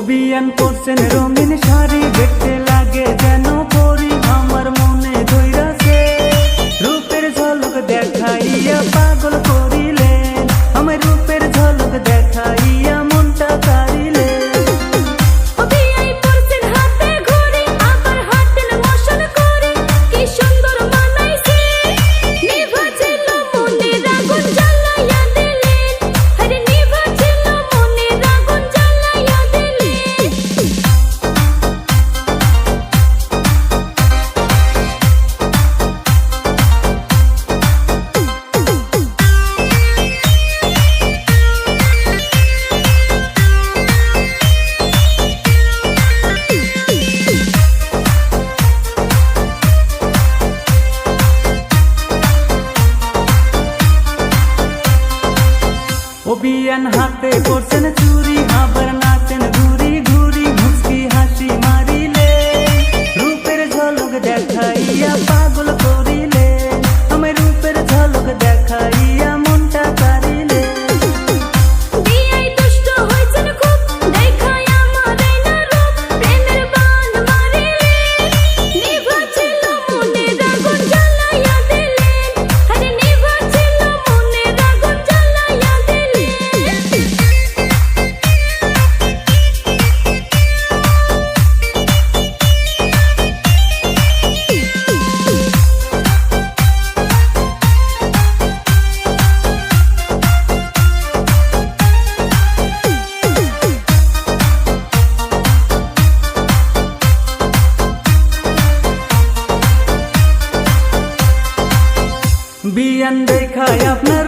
অভিয়ান করছেন রঙিন শাড়ি, দেখতে লাগে যেন পরি, আমার মনে ধইরাছে রূপের ঝলক দেখাইয়া পাগল করিলেন, আমার রূপের ঝলক দেখাইয়া মনটা কাড়িলেন। অভিয়ান হাতে করছেন চুরি, আবার নাচেন ঘুরি ঘুরি, মুচকি হাসি মারিলে রূপের ঝলক দেখাইয়া পাগল করিলে, আমার রূপের ঝলক দেখাইয়া মনটা কাড়িলে। বিয়ান দেখায় আপনার